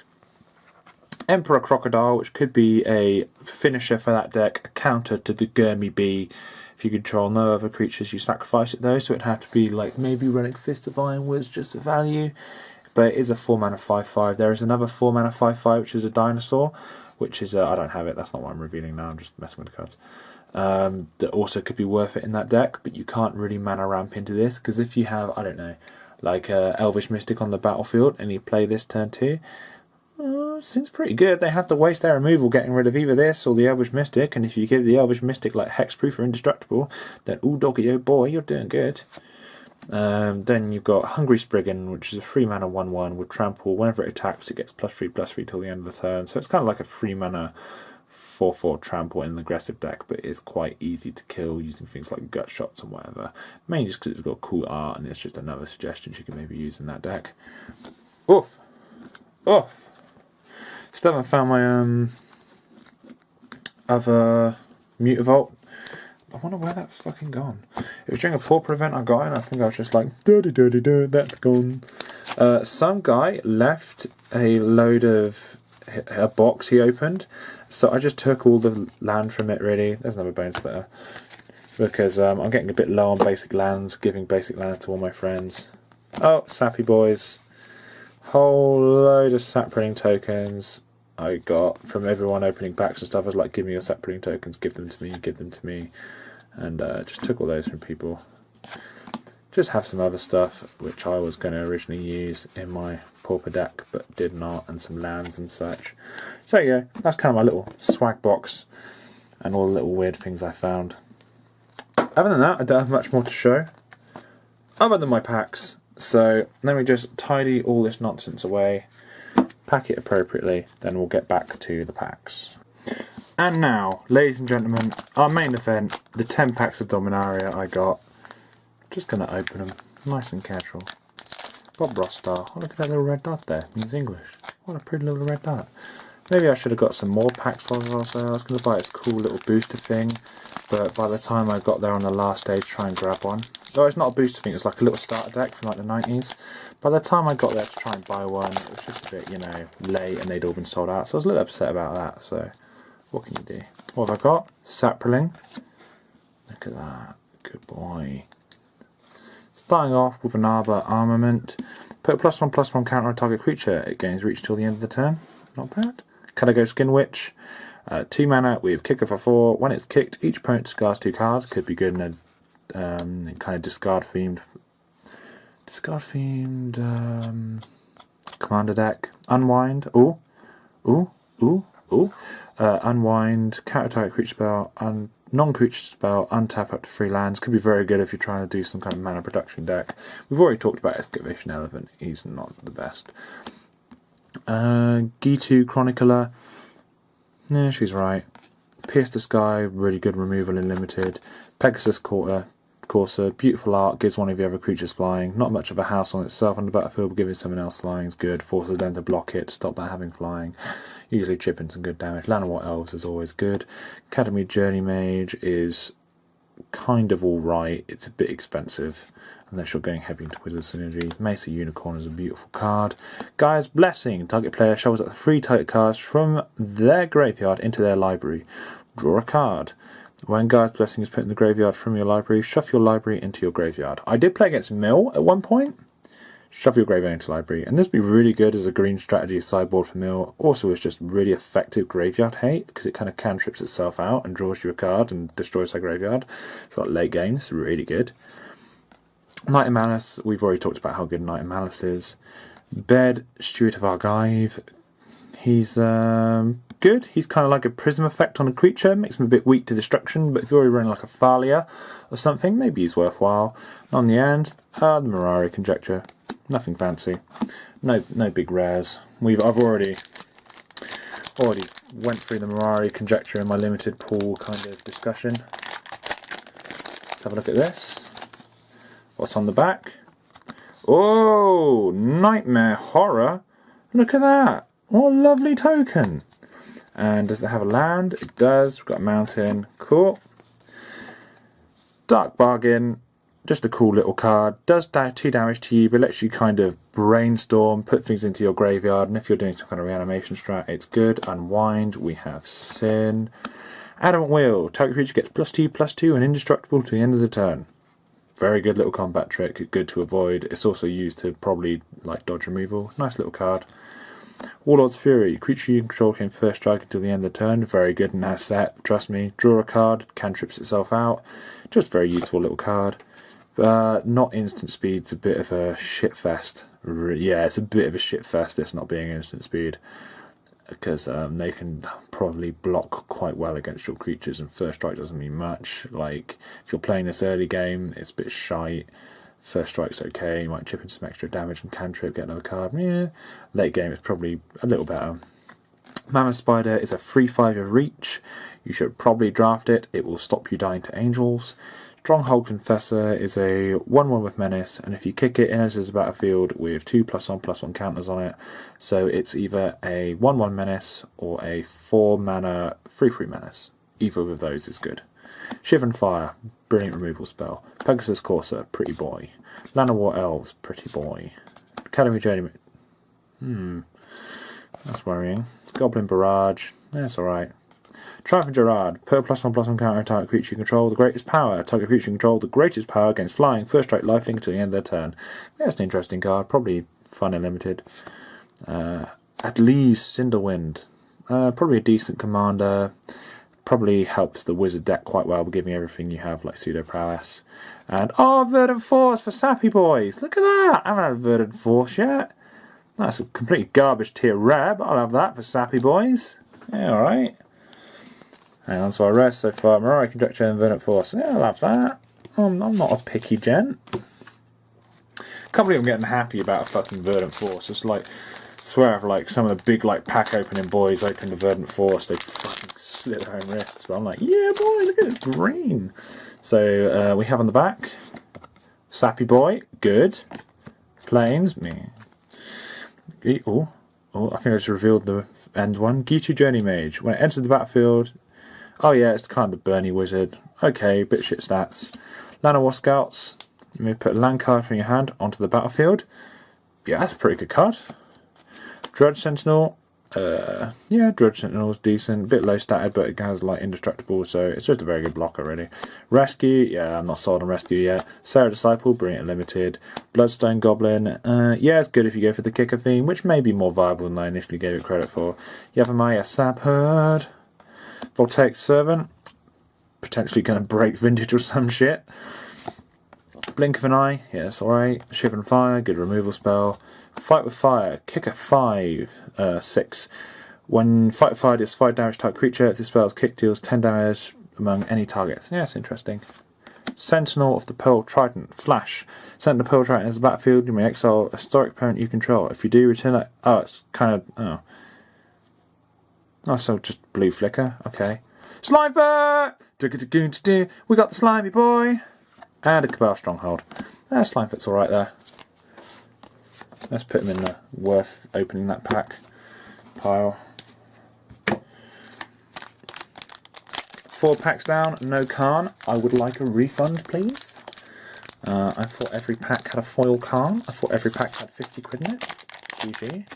Emperor Crocodile, which could be a finisher for that deck, a counter to the Gurmy Bee. If you control no other creatures, you sacrifice it though, so it'd have to be like maybe Relic Fist of Ironwoods just a value. But it is a 4 mana 5/5. There is another 4 mana 5/5, which is a dinosaur, which is I don't have it. That's not what I'm revealing now. I'm just messing with the cards. That also could be worth it in that deck, but you can't really mana ramp into this because if you have, I don't know, like Elvish Mystic on the battlefield and you play this turn 2, seems pretty good. They have to waste their removal getting rid of either this or the Elvish Mystic, and if you give the Elvish Mystic like Hexproof or Indestructible, then ooh doggy oh boy, you're doing good. Then you've got Hungry Spriggan, which is a 3 mana 1/1 with trample. Whenever it attacks, it gets +3/+3 till the end of the turn. So it's kind of like a 3 mana 4/4 trample in an aggressive deck, but it's quite easy to kill using things like gut shots and whatever. Mainly just because it's got cool art and it's just another suggestion you can maybe use in that deck. Oof! Oof! Still haven't found my other Mutavault. I wonder where that's fucking gone. It was during a Pauper event I got it, and I think I was just like, dirty, that's gone. Some guy left a load of a box he opened, so I just took all the land from it really. There's another bone splitter. Because I'm getting a bit low on basic lands, giving basic lands to all my friends. Oh, sappy boys. Whole load of sap printing tokens I got from everyone opening packs and stuff. I was like, give me your sap printing tokens, give them to me, give them to me. And just took all those from people. Just have some other stuff which I was going to originally use in my Pauper deck but did not, and some lands and such. So yeah, that's kind of my little swag box and all the little weird things I found. Other than that, I don't have much more to show other than my packs. So let me just tidy all this nonsense away, pack it appropriately, then we'll get back to the packs. And now, ladies and gentlemen, our main event, the 10 packs of Dominaria I got. Just going to open them, nice and casual. Got Brostar. Oh, look at that little red dot there, it means English. What a pretty little red dot. Maybe I should have got some more packs for it also. I was going to buy this cool little booster thing, but by the time I got there on the last day to try and grab one, no, it's not a booster thing, it's like a little starter deck from like the 90s. By the time I got there to try and buy one, it was just a bit, you know, late and they'd all been sold out. So I was a little upset about that, so what can you do? What have I got? Sapling. Look at that. Good boy. Starting off with an Arbor Armament. Put a +1/+1 counter on target creature. It gains reach till the end of the turn. Not bad. Caligo Skin Witch. 2 mana with Kicker for 4. When it's kicked, each opponent discards 2 cards. Could be good in a kind of discard themed commander deck. Unwind. Unwind. Counter target creature spell. Non-creature spell. Untap up to 3 lands. Could be very good if you're trying to do some kind of mana production deck. We've already talked about Excavation Elephant. He's not the best. Gitu Chronicler. Yeah, she's right. Pierce the Sky, really good removal in limited. Pegasus Courser, beautiful art, gives one of your other creatures flying. Not much of a house on itself on the battlefield, but giving someone else flying is good. Forces them to block it, stop that having flying. Usually chipping some good damage. Llanowar Elves is always good. Academy Journey Mage is kind of alright. It's a bit expensive, unless you're going heavy into Wizard Synergy. Mesa Unicorn is a beautiful card. Gaia's Blessing. Target player shovels up 3 target cards from their graveyard into their library. Draw a card. When Gaia's Blessing is put in the graveyard from your library, shove your library into your graveyard. I did play against Mill at one point. Shove your graveyard into library. And this would be really good as a green strategy sideboard for Mill. Also, it's just really effective graveyard hate, because it kind of cantrips itself out and draws you a card and destroys her graveyard. It's like late game. It's really good. Knight of Malice. We've already talked about how good Knight of Malice is. Bed, Steward of Argive. He's good. He's kind of like a prism effect on a creature. Makes him a bit weak to destruction, but if you're already running like a Thalia or something, maybe he's worthwhile. On the end, the Mirari Conjecture. Nothing fancy. No big rares. I've already went through the Mirari Conjecture in my limited pool kind of discussion. Let's have a look at this. What's on the back? Oh, Nightmare Horror. Look at that. What a lovely token. And does it have a land? It does. We've got a mountain. Cool. Dark Bargain. Just a cool little card. Does 2 damage to you, but lets you kind of brainstorm, put things into your graveyard, and if you're doing some kind of reanimation strat, it's good. Unwind. We have Sin. Adamant Wheel. Target creature gets +2/+2 and indestructible to the end of the turn. Very good little combat trick. Good to avoid. It's also used to probably like dodge removal. Nice little card. Warlord's Fury. Creature you control can first strike until the end of the turn. Very good in that set. Trust me. Draw a card. Cantrips itself out. Just very useful little card. Not instant speed. It's a bit of a shit fest. Yeah, it's a bit of a shit fest. It's not being instant speed, because they can probably block quite well against your creatures, and first strike doesn't mean much. Like, if you're playing this early game, it's a bit shite. First strike's okay, you might chip in some extra damage and cantrip, get another card. Yeah, late game is probably a little better. Mammoth Spider is a 3/5 of reach. You should probably draft it. It will stop you dying to angels. Stronghold Confessor is a 1/1 with Menace, and if you kick it, it enters the battlefield with 2 +1/+1 counters on it. So it's either a 1/1 Menace or a 4 mana 3/3 Menace. Either of those is good. Shiver and Fire, brilliant removal spell. Pegasus Courser, pretty boy. Llanowar Elves, pretty boy. Academy Journey. That's worrying. Goblin Barrage, that's alright. Triumphant Gerard, put a +1/+1 counter target creature you control the greatest power. Target creature you control the greatest power against flying. First strike lifelink until the end of their turn. Yeah, that's an interesting card. Probably fun and limited. At least Cinderwind. Probably a decent commander. Probably helps the wizard deck quite well by giving everything you have, like pseudo prowess. And Verdant Force for Sappy Boys. Look at that. I haven't had Verdant Force yet. That's a completely garbage tier rare, but I'll have that for Sappy Boys. Yeah, alright. Hang on, so I rest so far. Mirari Conjecture and Verdant Force. Yeah, I'll have that. I'm not a picky gent. Can't believe I'm getting happy about a fucking Verdant Force. It's like, I swear, if like some of the big like pack opening boys open the Verdant Force, they fucking slit their own wrists. But I'm like, yeah, boy, look at this green. So we have on the back Sappy Boy, good. Plains, me. Oh, I think I just revealed the end one. Gitu Journey Mage. When it enters the battlefield... Oh yeah, it's kind of the Bernie Wizard. Okay, bit shit stats. Llanowar War Scouts. You may put a land card from your hand onto the battlefield. Yeah, that's a pretty good card. Drudge Sentinel. Yeah, Drudge Sentinel's decent. A bit low statted, but it has like indestructible, so it's just a very good blocker, really. Rescue. Yeah, I'm not sold on Rescue yet. Sarah Disciple. Brilliant limited. Bloodstone Goblin. Yeah, it's good if you go for the kicker theme, which may be more viable than I initially gave it credit for. Yavimaya Sap Herd. Voltaic Servant. Potentially going to break Vintage or some shit. Blink of an Eye, yes, alright. Ship and Fire, good removal spell. Fight with Fire, kick at 6. When Fight with Fire deals 5 damage to a creature, if this spell's kick deals 10 damage among any targets. Yeah, that's interesting. Sentinel of the Pearl Trident, Flash. Send the Pearl Trident as the battlefield, you may exile a historic opponent you control. If you do, return that. Oh, it's kind of. Oh. Oh, so just blue flicker, okay. Slifer! We got the slimy boy! And a Cabal Stronghold. Slimefit's alright there. Let's put him in the worth opening that pack pile. 4 packs down, no Khan. I would like a refund, please. I thought every pack had a foil Khan. I thought every pack had 50 quid in it. GG.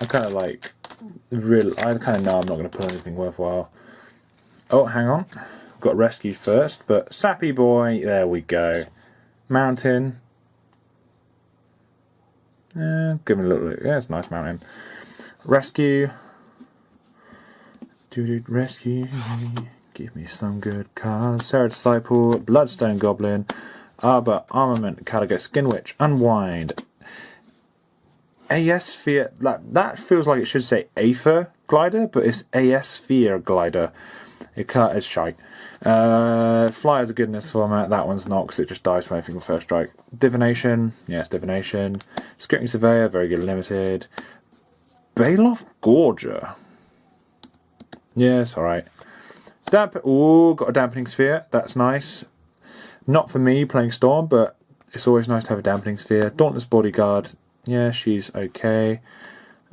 I'm kind of like, I kind of know I'm not going to pull anything worthwhile. Oh, hang on. Got rescued first, but Sappy Boy, there we go. Mountain. Give me a little look. Yeah, it's a nice mountain. Rescue. Rescue. Give me some good cards. Sarah Disciple, Bloodstone Goblin, Arbor, Armament, Caligo, Skin Witch, Unwind. AS Sphere, that feels like it should say Aether Glider, but it's AS Sphere Glider. It's shite. Flyers are good in this format. That one's not because it just dies from anything with first strike. Divination, yes, Divination. Scripting Surveyor, very good limited. Baloth Gorger. Yes, alright. Ooh, got a Dampening Sphere. That's nice. Not for me playing Storm, but it's always nice to have a Dampening Sphere. Dauntless Bodyguard. Yeah, she's okay.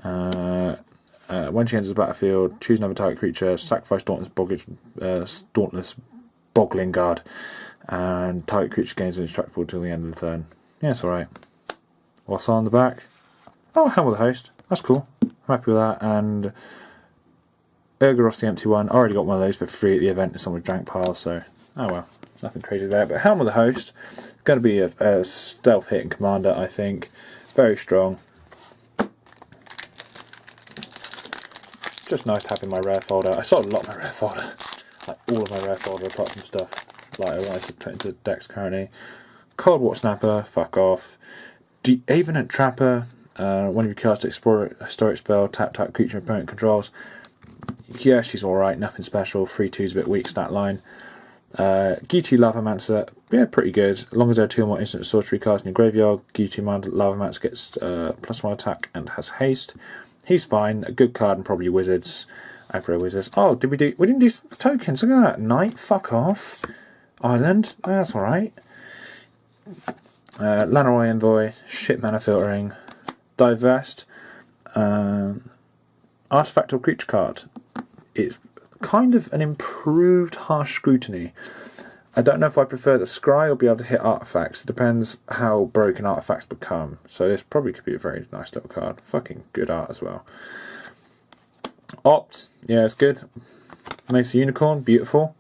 When she enters the battlefield, choose another target creature, sacrifice Dauntless Boggling Guard, and target creature gains indestructible till the end of the turn. Yeah, it's alright. What's on the back? Oh, Helm of the Host. That's cool. I'm happy with that. And Urgaros the Empty One. I already got one of those for free at the event in someone's jank pile, so oh well. Nothing crazy there. But Helm of the Host is going to be a stealth hitting commander, I think. Very strong. Just nice to have in my rare folder. I sold a lot of my rare folder. Like all of my rare folder apart from stuff like I want to put into decks currently. Cold Water Snapper, fuck off. Avenant Trapper, when you cast a historic spell, tap creature opponent controls. Yeah, she's alright, nothing special. 3/2's a bit weak stat line. Gitu Lavamancer, yeah, pretty good. As long as there are 2 or more instant sorcery cards in your graveyard, Gitu Lavamancer gets +1 attack and has haste. He's fine, a good card and probably wizards. Aggro wizards. Oh, we didn't do tokens, look at that. Knight, fuck off. Island, that's alright. Llanowar Envoy, shit mana filtering. Divest. Artifact or creature card. It's kind of an improved harsh scrutiny. I don't know if I prefer the scry or be able to hit artifacts. It depends how broken artifacts become. So this probably could be a very nice little card. Fucking good art as well. Opt, yeah, it's good. Mesa Unicorn, beautiful.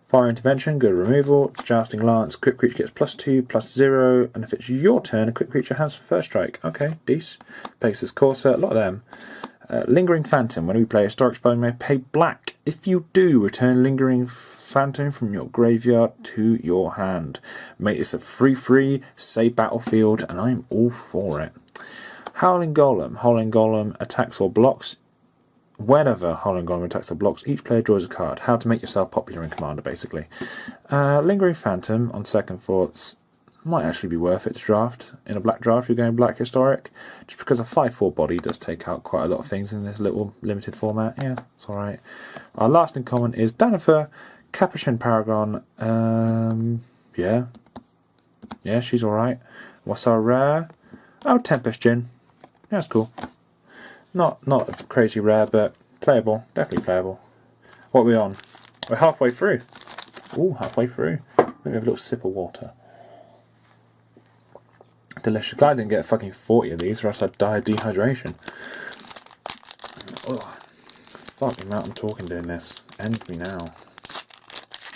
Fire Intervention, good removal. Jousting Lance, quick creature gets +2/+0, and if it's your turn, a quick creature has first strike. Okay, decent. Pegasus Corsair, a lot of them. Lingering Phantom. When we play a historic spell, you may pay black. If you do, return Lingering Phantom from your graveyard to your hand. Make this a free, say battlefield, and I'm all for it. Howling Golem. Howling Golem attacks or blocks. Whenever Howling Golem attacks or blocks, each player draws a card. How to make yourself popular in Commander, basically. Lingering Phantom, on second thoughts, might actually be worth it to draft. In a black draft, you're going black historic. Just because a 5/4 body does take out quite a lot of things in this little limited format. Yeah, it's alright. Our last in common is Danifer, Capuchin Paragon. Yeah. Yeah, she's alright. What's our rare? Oh, Tempest Djinn. Yeah, that's cool. Not crazy rare, but playable. Definitely playable. What are we on? We're halfway through. Ooh, halfway through. Maybe have a little sip of water. Delicious. Glad I didn't get fucking 40 of these, or else I'd die of dehydration. Oh, fuck the amount I'm talking doing this. End me now.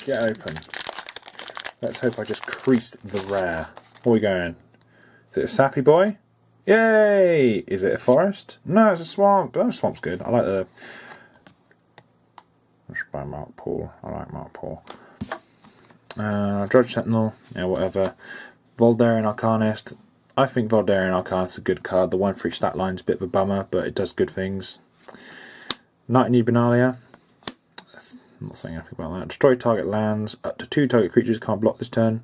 Get open. Let's hope I just creased the rare. What are we going? Is it a sappy boy? Yay! Is it a forest? No, it's a swamp. Oh, swamp's good. I like the... I should buy Mark Paul. I like Mark Paul. Drudge Sentinel. Yeah, whatever. Voldarian Arcanist. I think Voldarian Arcanist is a good card. The 1/3 stat line's a bit of a bummer, but it does good things. Knight Benalia. I'm not saying anything about that. Destroy target lands. Up to 2 target creatures can't block this turn.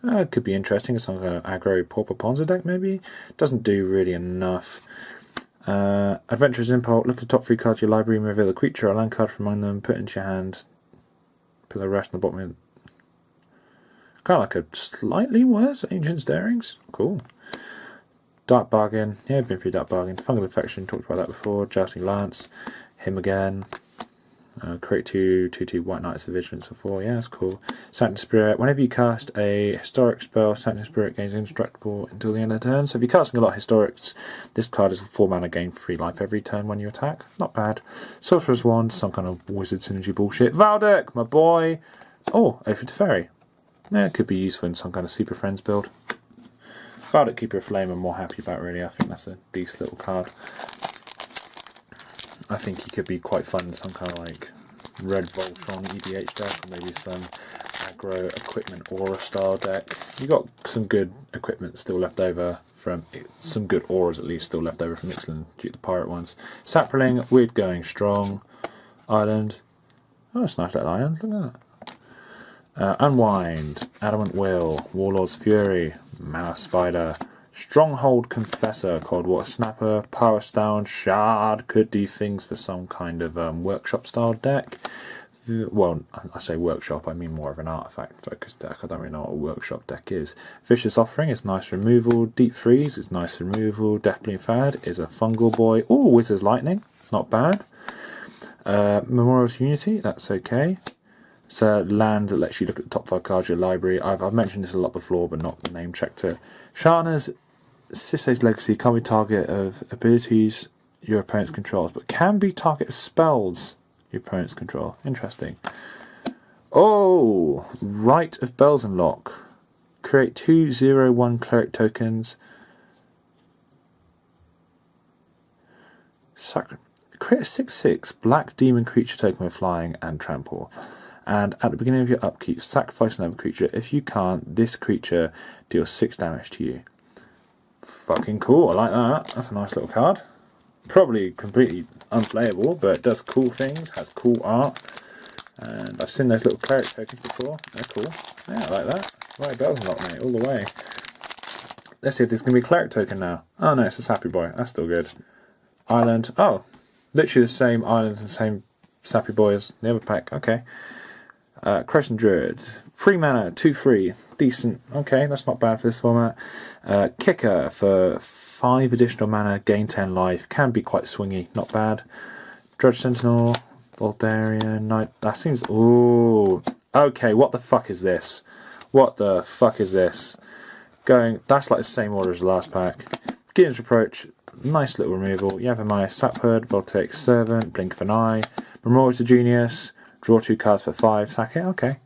It could be interesting. It's some kind of aggro Pauper Ponza deck, maybe. Doesn't do really enough. Adventurous Impulse. Look at the top 3 cards of your library and reveal a creature or a land card from among them. Put it into your hand. Put the rest in the bottom. Kind of like a slightly worse Ancient Stirrings. Cool. Dark Bargain. Yeah, been through Dark Bargain. Fungal Infection. Talked about that before. Jousting Lance. Him again. Create 2/2 White Knights of Vigilance for 4. Yeah, that's cool. Sanctum Spirit. Whenever you cast a historic spell, Sanctum Spirit gains indestructible until the end of the turn. So if you're casting a lot of historics, this card is a 4 mana gain 3 life every turn when you attack. Not bad. Sorcerer's Wand. Some kind of wizard synergy bullshit. Valdek, my boy. Oh, Oath of Teferi. Yeah, it could be useful in some kind of Super Friends build. Valdek Keeper of Flame I'm more happy about, really. I think that's a decent little card. I think he could be quite fun in some kind of like red Voltron EDH deck, or maybe some aggro equipment aura style deck. You got some good equipment still left over from some good auras at least still left over from Ixalan due to the pirate ones. Sapling, we're going strong. Island. Oh, it's a nice little island. Look at that. Unwind, Adamant Will, Warlord's Fury, Mana Spider, Stronghold Confessor, Cold Water Snapper, Power Stone, Shard, could do things for some kind of workshop style deck. Well, I say workshop, I mean more of an artifact focused deck. I don't really know what a workshop deck is. Vicious Offering is nice removal. Deep Freeze is nice removal. Deathbloom Fad is a fungal boy. Oh, Wizard's Lightning, not bad. Memorial's Unity, that's okay. It's a land that lets you look at the top 5 cards of your library. I've mentioned this a lot before, but not name checked it. Shana's Sisei's Legacy can't be target of abilities your opponents controls, but can be target of spells your opponents control. Interesting. Oh, Rite of Bells Unlock. Create 2/0/1 cleric tokens. Create a 6/6 black demon creature token with flying and trample. And at the beginning of your upkeep, sacrifice another creature. If you can't, this creature deals 6 damage to you. Fucking cool, I like that. That's a nice little card. Probably completely unplayable, but it does cool things, has cool art. And I've seen those little cleric tokens before. They're cool. Yeah, I like that. Right, Bells Unlock, mate, all the way. Let's see if there's going to be a cleric token now. Oh no, it's a Sappy Boy. That's still good. Island. Oh, literally the same island and the same Sappy Boy as the other pack. Okay. Crescent Druid, 3 mana, 2/3, decent. Okay, that's not bad for this format. Kicker for 5 additional mana, gain 10 life, can be quite swingy, not bad. Drudge Sentinel, Voldarian Knight. That seems. Ooh, okay. What the fuck is this? What the fuck is this? That's like the same order as the last pack. Gideon's Reproach, nice little removal. Yavimaya Sapherd, Voltaic Servant, Blink of an Eye, Memorial to Genius. Draw 2 cards for 5, sack it, okay.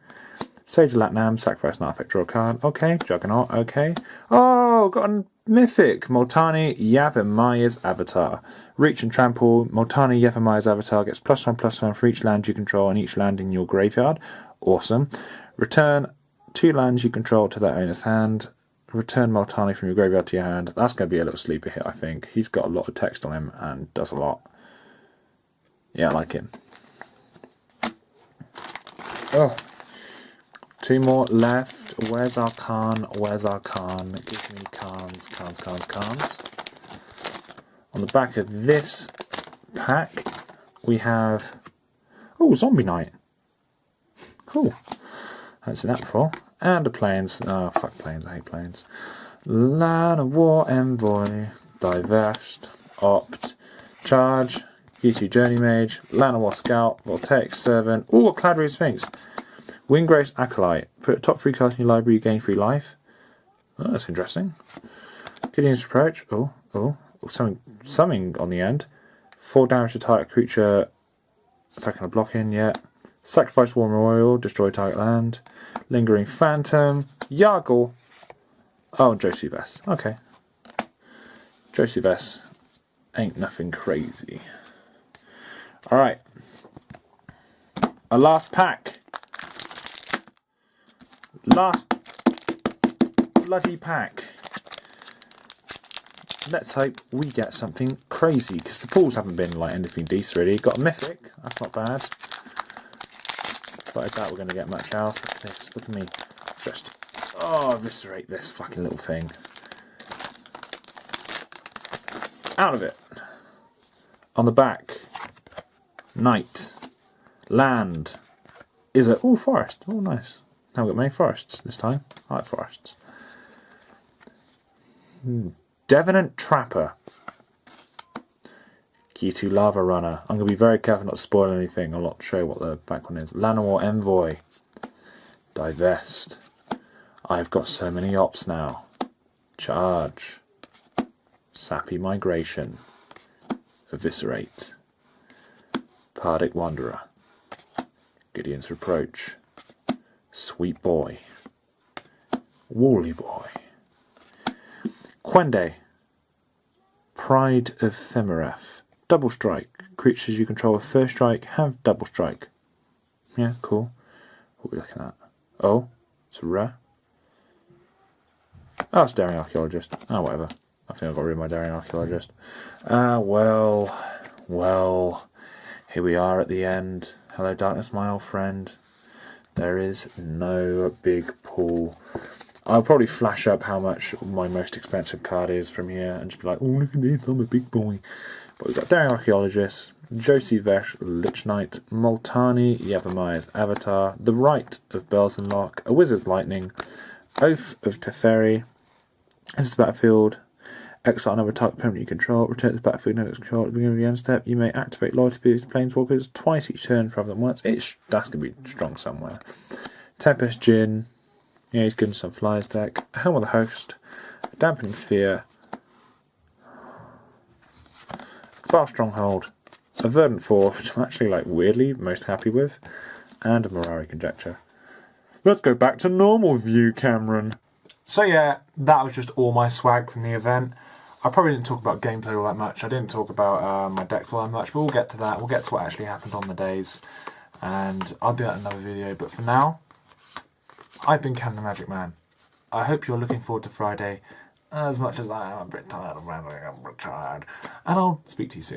Sage of Latnam, sacrifice an artifact, draw a card, okay. Juggernaut, okay. Oh, got a mythic. Multani Yavimai's Avatar. Reach and Trample. Multani Yavimai's Avatar gets +1/+1 for each land you control and each land in your graveyard. Awesome. Return 2 lands you control to their owner's hand. Return Multani from your graveyard to your hand. That's going to be a little sleeper hit, I think. He's got a lot of text on him and does a lot. Yeah, I like him. Oh, 2 more left. Where's our Khan? Where's our Khan? Give me Khans. On the back of this pack, we have... Oh, Zombie Knight. Cool. Haven't seen that before. And a Plains. Oh, fuck Plains. I hate Plains. Line of War Envoy. Divest. Opt. Charge, G2 Journey Mage, Llanowar Scout, Voltaic Servant, ooh, a Cladry Sphinx. Windgrace Acolyte. Put a top 3 card in your library, you gain 3 life. Oh, that's interesting. Gideon's Approach. Something on the end. 4 damage to target creature attacking a block-in, yeah. Sacrifice War Memorial, destroy target land. Lingering Phantom. Yargle. Oh, Josie Vess. Okay. Josie Vess ain't nothing crazy. Alright. A last pack. Last bloody pack. Let's hope we get something crazy, because the pulls haven't been like anything decent really. Got a mythic, that's not bad. But I doubt we're going to get much else. Look at this, look at me. Just, eviscerate this fucking little thing. Out of it. On the back. Knight. Land. Is it? Oh, forest. Oh, nice. Now we've got many forests this time. I like forests. Devenant Trapper. G2 Lava Runner. I'm going to be very careful not to spoil anything. I'll not show what the back one is. Llanowar Envoy. Divest. I've got so many ops now. Charge. Sappy Migration. Eviscerate. Pardic Wanderer. Gideon's Reproach. Sweet Boy. Woolly Boy. Quende. Pride of Femeref. Double Strike. Creatures you control with first strike have double strike. Yeah, cool. What are we looking at? Oh, it's a rare. Oh, it's Daring Archaeologist. Oh, whatever. I think I got rid of my Daring Archaeologist. Well, here we are at the end. Hello, darkness, my old friend. There is no big pull. I'll probably flash up how much my most expensive card is from here and just be like, oh, look at this, I'm a big boy. But we've got Daring Archaeologist, Josie Vesh, Lich Knight, Multani, Yavimai's Avatar, The Rite of Bells and Lock, A Wizard's Lightning, Oath of Teferi, This is the battlefield. Exile another target permanent you control. Return to the battlefield under its control at the beginning of the end step. You may activate loyalty to planeswalkers twice each turn rather than once. That's going to be strong somewhere. Tempest Djinn. Yeah, he's good in some Flyers deck. Helm of the Host. Dampening Sphere. Far Stronghold. A Verdant Force, which I'm actually like weirdly most happy with. And a Mirari Conjecture. Let's go back to normal view, Cameron. So yeah, that was just all my swag from the event. I probably didn't talk about gameplay all that much. I didn't talk about my decks all that much, but we'll get to that. We'll get to what actually happened on the days. And I'll do that in another video. But for now, I've been Cam the Magic Man. I hope you're looking forward to Friday as much as I am. I'm a bit tired of rambling. I'm a bit tired. And I'll speak to you soon.